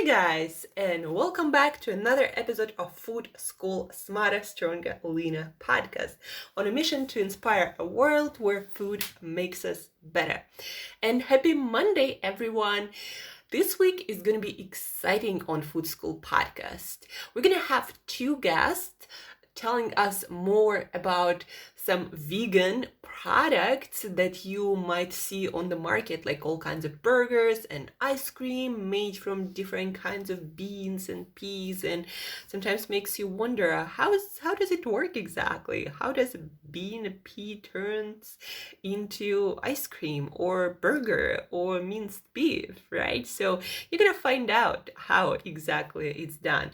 Hey guys, and welcome back to another episode of Food School Smarter, Stronger, Leaner podcast on a mission to inspire a world where food makes us better. And happy Monday, everyone! This week is going to be exciting on Food School podcast. We're going to have two guests telling us more about some vegan products that you might see on the market, like all kinds of burgers and ice cream made from different kinds of beans and peas, and sometimes makes you wonder how does it work exactly? How does a pea turns into ice cream or burger or minced beef, right? So you're gonna find out how exactly it's done.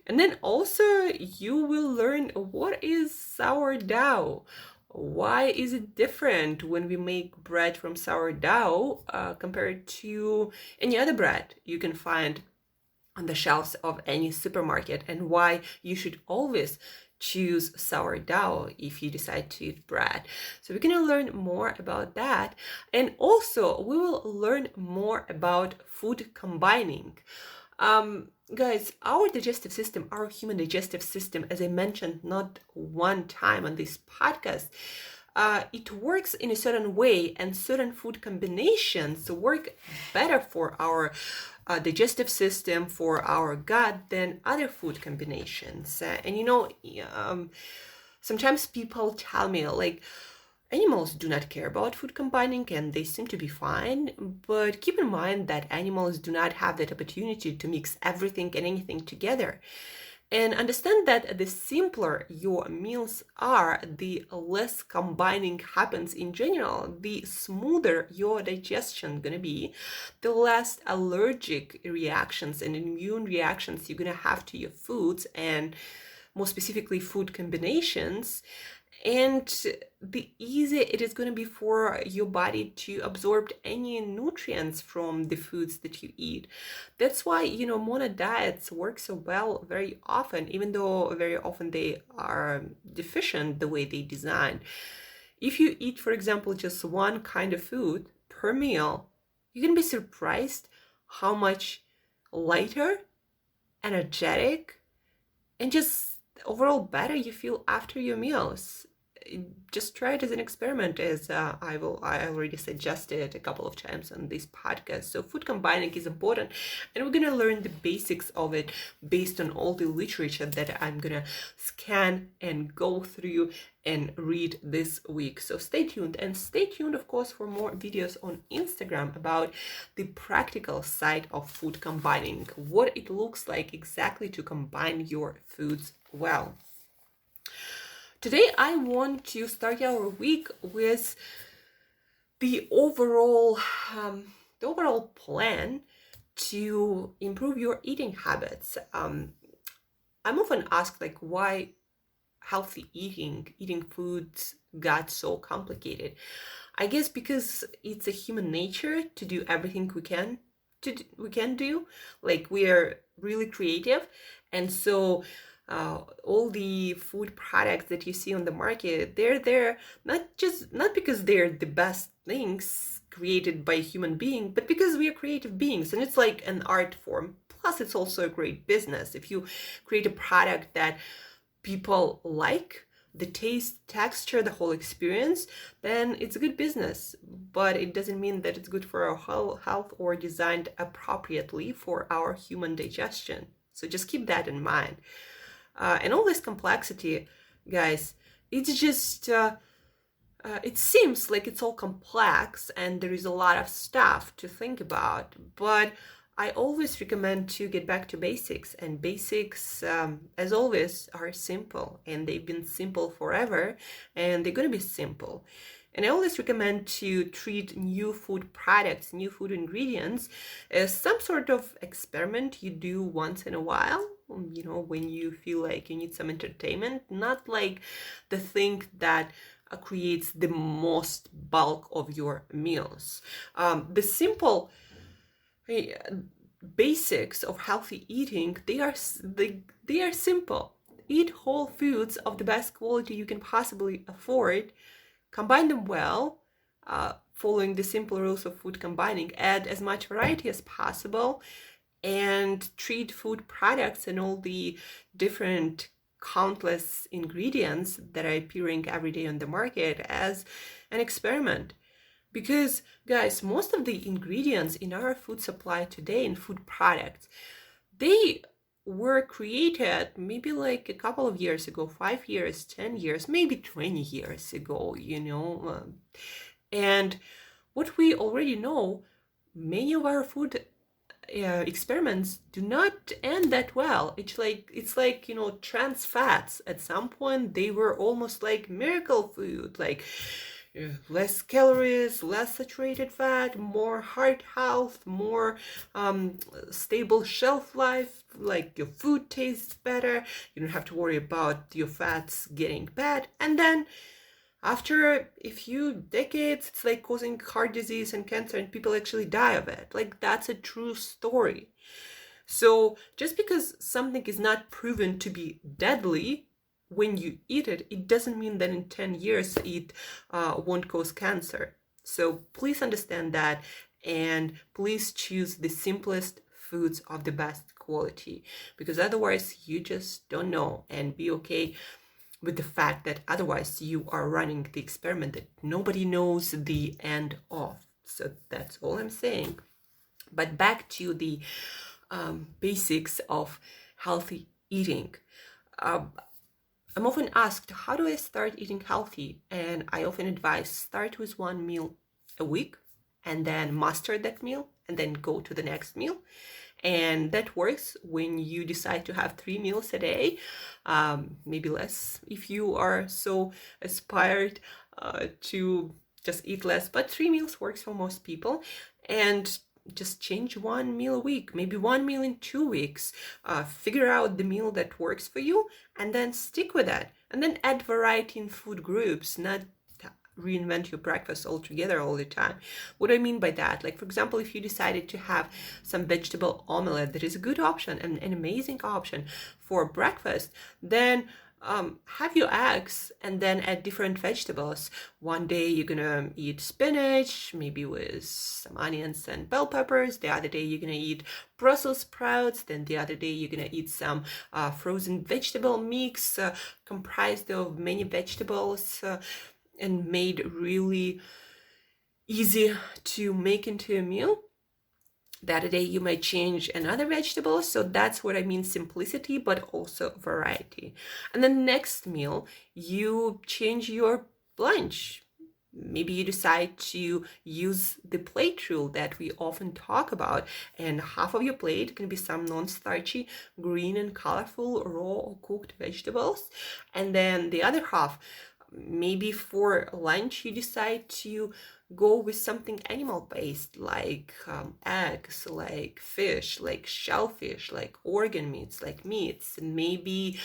And then also you will learn what is sourdough. Why is it different when we make bread from sourdough compared to any other bread you can find on the shelves of any supermarket, and why you should always choose sourdough if you decide to eat bread. So we're going to learn more about that. And also we will learn more about food combining. Guys, our digestive system, our human digestive system, as I mentioned not one time on this podcast, it works in a certain way, and certain food combinations work better for our digestive system, for our gut, than other food combinations. Sometimes people tell me, like, animals do not care about food combining and they seem to be fine, but keep in mind that animals do not have that opportunity to mix everything and anything together. And understand that the simpler your meals are, the less combining happens in general, the smoother your digestion gonna be, the less allergic reactions and immune reactions you're gonna have to your foods, and more specifically food combinations, and the easier it is going to be for your body to absorb any nutrients from the foods that you eat. That's why, mono diets work so well very often, even though very often they are deficient the way they design. If you eat, for example, just one kind of food per meal, you can be surprised how much lighter, energetic, and just overall better you feel after your meals. Just try it as an experiment, as I already suggested it a couple of times on this podcast. So food combining is important, and we're gonna learn the basics of it based on all the literature that I'm gonna scan and go through and read this week. So stay tuned, and stay tuned, of course, for more videos on Instagram about the practical side of food combining, what it looks like exactly to combine your foods well. Today, I want to start our week with the overall plan to improve your eating habits. I'm often asked, like, why healthy eating foods got so complicated. I guess because it's a human nature to do everything we can do. Like, we are really creative, and so all the food products that you see on the market, they're there not because they're the best things created by a human being, but because we are creative beings, and it's like an art form. Plus, it's also a great business. If you create a product that people like, the taste, texture, the whole experience, then it's a good business. But it doesn't mean that it's good for our health or designed appropriately for our human digestion. So just keep that in mind. And all this complexity, guys, it's just, it seems like it's all complex and there is a lot of stuff to think about, but I always recommend to get back to basics, and basics, as always, are simple, and they've been simple forever, and they're going to be simple. And I always recommend to treat new food products, new food ingredients, as some sort of experiment you do once in a while, when you feel like you need some entertainment, not like the thing that creates the most bulk of your meals. The simple basics of healthy eating, they are simple. Eat whole foods of the best quality you can possibly afford. Combine them well, following the simple rules of food combining. Add as much variety as possible. and treat food products and all the different countless ingredients that are appearing every day on the market as an experiment. Because, guys, most of the ingredients in our food supply today in food products, they were created maybe like a couple of years ago, 5 years, 10 years, maybe 20 years ago, and what we already know, many of our food experiments do not end that well. It's like trans fats. At some point, they were almost like miracle food, like less calories, less saturated fat, more heart health, more stable shelf life, like your food tastes better, you don't have to worry about your fats getting bad. And then after a few decades, it's like causing heart disease and cancer, and people actually die of it. Like, that's a true story. So just because something is not proven to be deadly when you eat it, it doesn't mean that in 10 years it won't cause cancer. So please understand that, and please choose the simplest foods of the best quality, because otherwise you just don't know, and be okay with the fact that otherwise you are running the experiment that nobody knows the end of. So that's all I'm saying. But back to the basics of healthy eating. I'm often asked, how do I start eating healthy? And I often advise, start with one meal a week and then master that meal and then go to the next meal. And that works when you decide to have 3 meals a day, maybe less if you are so aspired to just eat less, but 3 meals works for most people. And just change 1 meal a week, maybe 1 meal in 2 weeks. Figure out the meal that works for you and then stick with that. And then add variety in food groups, not reinvent your breakfast altogether all the time. What I mean by that, like for example, if you decided to have some vegetable omelette, that is a good option and an amazing option for breakfast, then have your eggs and then add different vegetables. One day you're gonna eat spinach, maybe with some onions and bell peppers. The other day you're gonna eat Brussels sprouts. Then the other day you're gonna eat some frozen vegetable mix comprised of many vegetables and made really easy to make into a meal. The other day you might change another vegetable. So that's what I mean, simplicity, but also variety. And then next meal, you change your lunch. Maybe you decide to use the plate rule that we often talk about, and half of your plate can be some non-starchy, green and colorful, raw or cooked vegetables. And then the other half, maybe for lunch you decide to go with something animal-based, like eggs, like fish, like shellfish, like organ meats, like meats. And maybe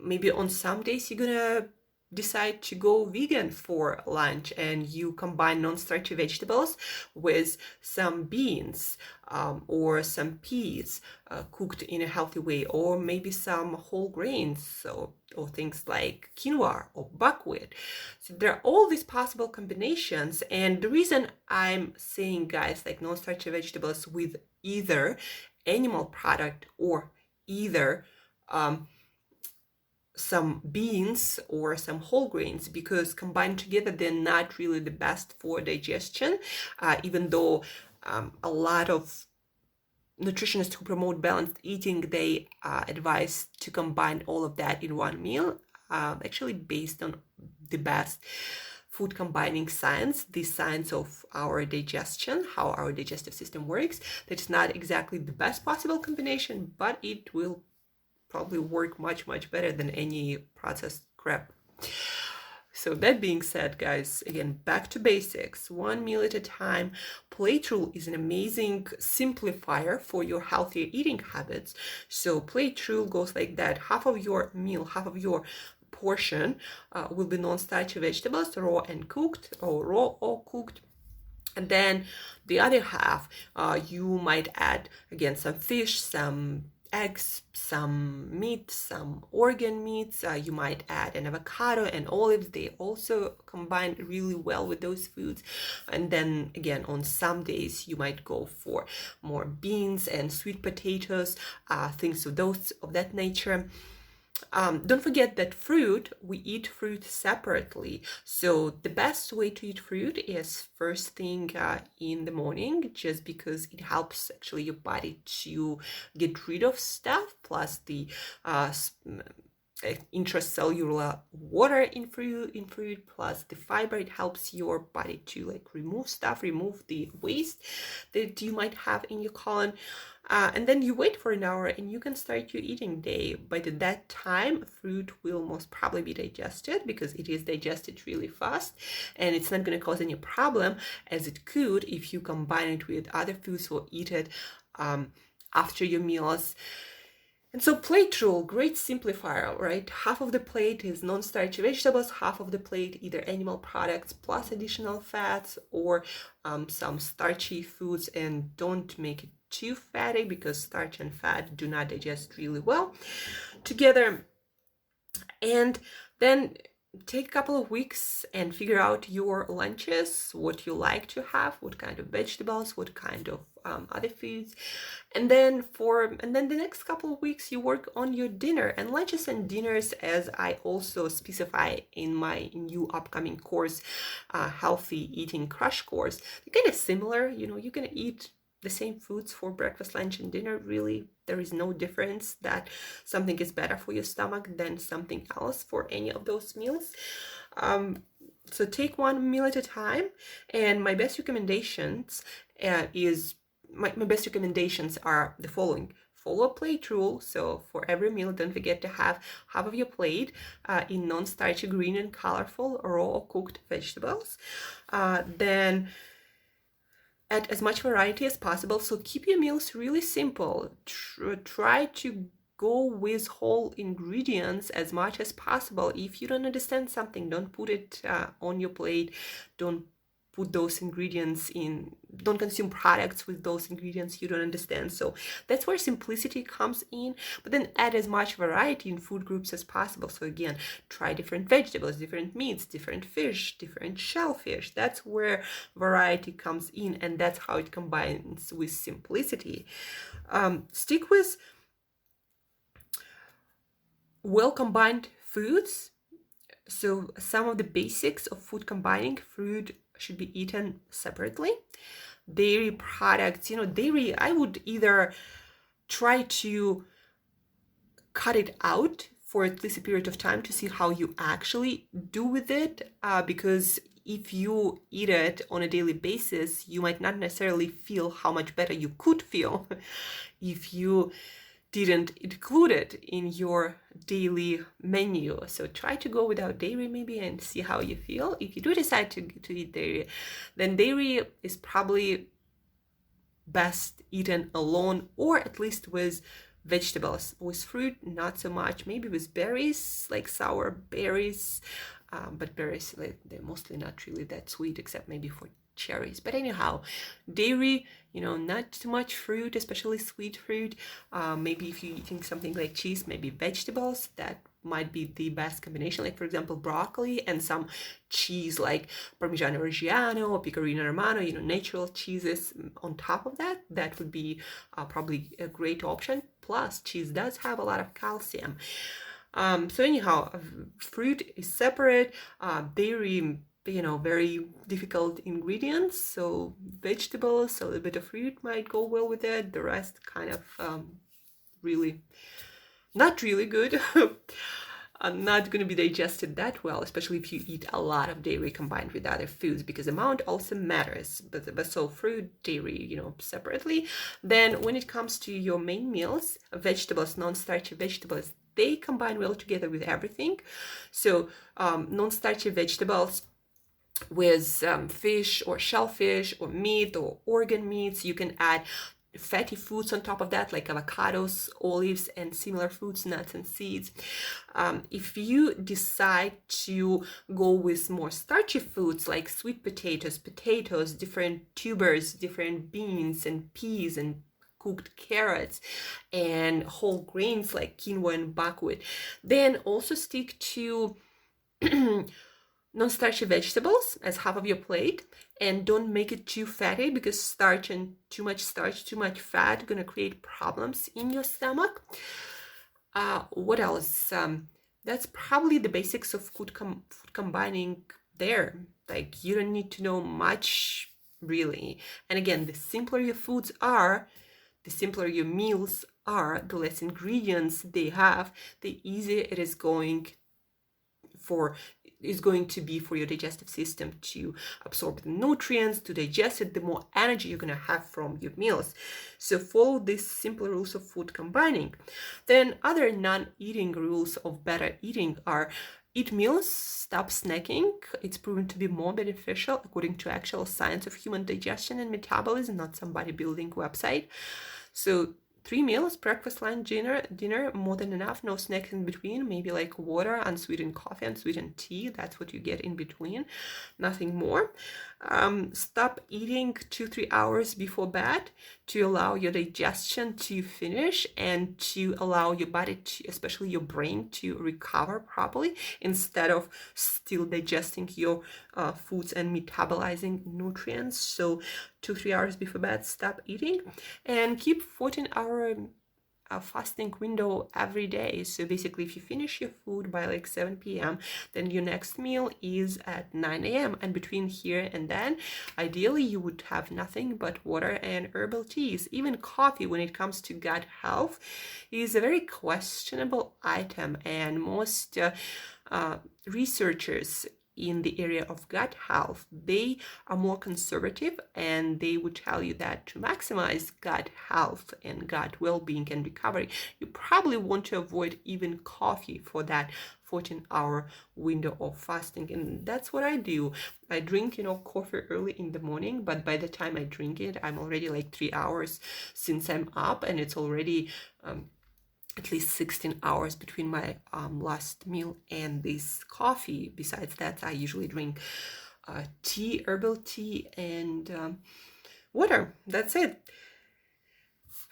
maybe on some days you're gonna decide to go vegan for lunch, and you combine non-starchy vegetables with some beans or some peas cooked in a healthy way, or maybe some whole grains, or things like quinoa or buckwheat. So there are all these possible combinations, and the reason I'm saying, guys, like non-starchy vegetables with either animal product or either some beans or some whole grains, because combined together they're not really the best for digestion, even though a lot of nutritionists who promote balanced eating, they advise to combine all of that in one meal, actually based on the best food combining science, the science of our digestion, how our digestive system works. That's not exactly the best possible combination, but it will probably work much better than any processed crap. So that being said, guys, again, back to basics, 1 meal at a time. Plate rule is an amazing simplifier for your healthier eating habits. So plate rule goes like that: half of your meal, half of your portion will be non-starchy vegetables, raw and cooked, or raw or cooked. And then the other half, you might add, again, some fish, some eggs, some meat, some organ meats. You might add an avocado and olives. They also combine really well with those foods. And then again, on some days, you might go for more beans and sweet potatoes, things of that nature. Don't forget that we eat fruit separately. So the best way to eat fruit is first thing in the morning, just because it helps actually your body to get rid of stuff, plus the intracellular water in fruit, plus the fiber. It helps your body to remove the waste that you might have in your colon. And then you wait for an hour and you can start your eating day. By that time, fruit will most probably be digested, because it is digested really fast, and it's not going to cause any problem as it could if you combine it with other foods or eat it after your meals. And so plate rule, great simplifier, right? Half of the plate is non-starchy vegetables, half of the plate either animal products plus additional fats, or some starchy foods, and don't make it too fatty, because starch and fat do not digest really well together. And then take a couple of weeks and figure out your lunches, what you like to have, what kind of vegetables, what kind of other foods. And then the next couple of weeks you work on your dinner and lunches and dinners, as I also specify in my new upcoming course, Healthy Eating Crash Course. They're kind of similar. You can eat the same foods for breakfast, lunch, and dinner. Really, there is no difference that something is better for your stomach than something else for any of those meals. So take one meal at a time. And my best recommendations are the following. Follow a plate rule. So for every meal, don't forget to have half of your plate in non-starchy, green and colorful, raw or cooked vegetables. Then add as much variety as possible. So keep your meals really simple. Try to go with whole ingredients as much as possible. If you don't understand something, don't put it on your plate. Don't put those ingredients in, don't consume products with those ingredients you don't understand. So that's where simplicity comes in. But then add as much variety in food groups as possible. So again, try different vegetables, different meats, different fish, different shellfish. That's where variety comes in, and that's how it combines with simplicity. Stick with well combined foods. So some of the basics of food combining: fruit should be eaten separately. Dairy products, dairy, I would either try to cut it out for at least a period of time to see how you actually do with it, because if you eat it on a daily basis, you might not necessarily feel how much better you could feel if you didn't include it in your daily menu. So try to go without dairy maybe and see how you feel. If you do decide to eat dairy, then dairy is probably best eaten alone, or at least with vegetables. With fruit, not so much. Maybe with berries, like sour berries, but berries, they're mostly not really that sweet, except maybe for cherries. But anyhow, dairy, not too much fruit, especially sweet fruit. Maybe if you're eating something like cheese, maybe vegetables, that might be the best combination. Like for example, broccoli and some cheese like Parmigiano Reggiano or Pecorino Romano, natural cheeses on top of that. That would be probably a great option. Plus, cheese does have a lot of calcium. So anyhow, fruit is separate. Dairy, very difficult ingredients. So vegetables, a little bit of fruit might go well with it. The rest kind of really not really good. Not going to be digested that well, especially if you eat a lot of dairy combined with other foods, because amount also matters. But so fruit, dairy, separately. Then when it comes to your main meals, vegetables, non-starchy vegetables, they combine well together with everything. So non-starchy vegetables with fish or shellfish or meat or organ meats. You can add fatty foods on top of that, like avocados, olives, and similar fruits, nuts, and seeds. If you decide to go with more starchy foods like sweet potatoes, different tubers, different beans and peas and cooked carrots and whole grains like quinoa and buckwheat. Then also stick to non-starchy vegetables as half of your plate, and don't make it too fatty, because starch and too much starch, too much fat, gonna create problems in your stomach. What else? That's probably the basics of food combining there. Like, you don't need to know much really. And again, the simpler your foods are, the simpler your meals are, the less ingredients they have, the easier it is going to be for your digestive system to absorb the nutrients, to digest it, the more energy you're going to have from your meals. So follow these simple rules of food combining. Then other non-eating rules of better eating are: eat meals, stop snacking. It's proven to be more beneficial according to actual science of human digestion and metabolism, not some bodybuilding website. So 3 meals, breakfast, lunch, dinner, more than enough. No snacks in between. Maybe like water, unsweetened coffee, unsweetened tea. That's what you get in between. Nothing more. Stop eating 2-3 hours before bed to allow your digestion to finish and to allow your body to, especially your brain, to recover properly, instead of still digesting your foods and metabolizing nutrients. So 2-3 hours before bed, stop eating, and keep 14-hour fasting window every day. So basically, if you finish your food by like 7 p.m., then your next meal is at 9 a.m. And between here and then, ideally, you would have nothing but water and herbal teas. Even coffee, when it comes to gut health, is a very questionable item. And most researchers in the area of gut health, they are more conservative, and they would tell you that to maximize gut health and gut well-being and recovery, you probably want to avoid even coffee for that 14-hour window of fasting. And that's what I do. I drink, coffee early in the morning, but by the time I drink it, I'm already like 3 hours since I'm up, and it's already at least 16 hours between my last meal and this coffee. Besides that, I usually drink tea, herbal tea, and water. That's it.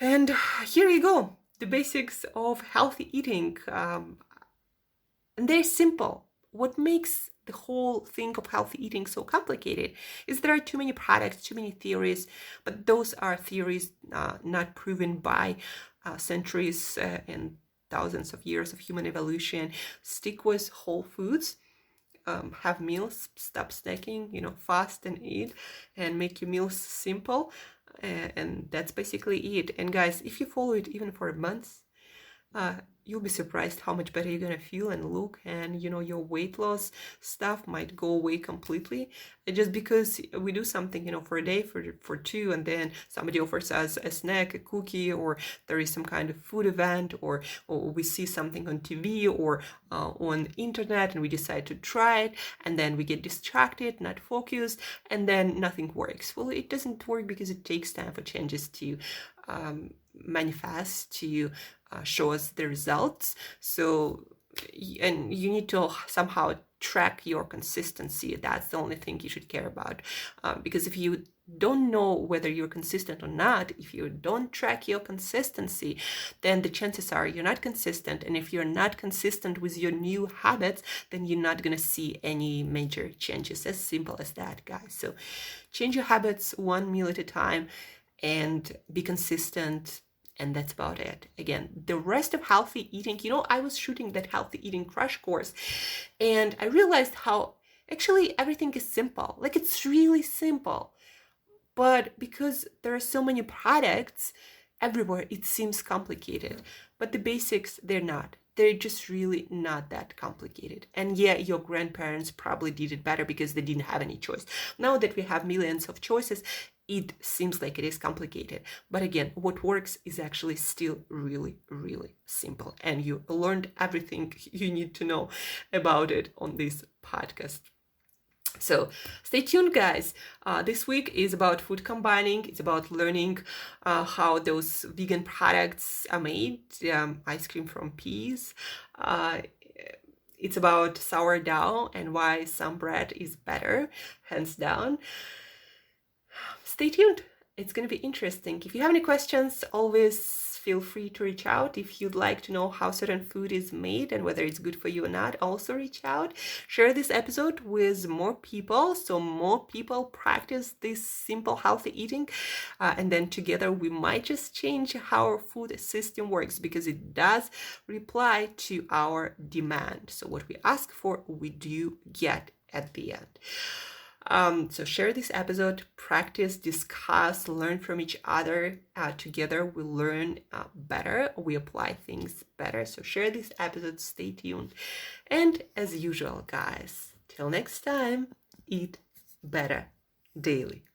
And here you go, the basics of healthy eating. And they're simple. What makes the whole thing of healthy eating so complicated is there are too many products, too many theories, but those are theories not proven by centuries and thousands of years of human evolution. Stick with whole foods, have meals, stop snacking, fast and eat, and make your meals simple. And that's basically it. And guys, if you follow it even for a month, you'll be surprised how much better you're gonna feel and look, and your weight loss stuff might go away completely. Just because we do something for a day, for two, and then somebody offers us a snack, a cookie, or there is some kind of food event, or we see something on TV or on internet, and we decide to try it, and then we get distracted, not focused, and then nothing works. Well, it doesn't work because it takes time for changes to manifest, to show us the results. So, and you need to somehow track your consistency. That's the only thing you should care about, because if you don't know whether you're consistent or not, if you don't track your consistency, then the chances are you're not consistent. And if you're not consistent with your new habits, then you're not going to see any major changes. As simple as that, guys. So change your habits one meal at a time and be consistent. And that's about it. Again, the rest of healthy eating, I was shooting that healthy eating crash course, and I realized how actually everything is simple. Like, it's really simple. But because there are so many products everywhere, it seems complicated. But the basics, they're not. They're just really not that complicated. And yeah, your grandparents probably did it better because they didn't have any choice. Now that we have millions of choices, it seems like it is complicated. But again, what works is actually still really, really simple. And you learned everything you need to know about it on this podcast. So stay tuned, guys. This week is about food combining. It's about learning how those vegan products are made, ice cream from peas. It's about sourdough and why some bread is better, hands down. Stay tuned. It's going to be interesting. If you have any questions, always feel free to reach out. If you'd like to know how certain food is made and whether it's good for you or not, also reach out. Share this episode with more people so more people practice this simple healthy eating. And then together we might just change how our food system works, because it does reply to our demand. So what we ask for, we do get at the end. So share this episode, practice, discuss, learn from each other. Together we learn better, we apply things better. So share this episode, stay tuned. And as usual, guys, till next time, eat better daily.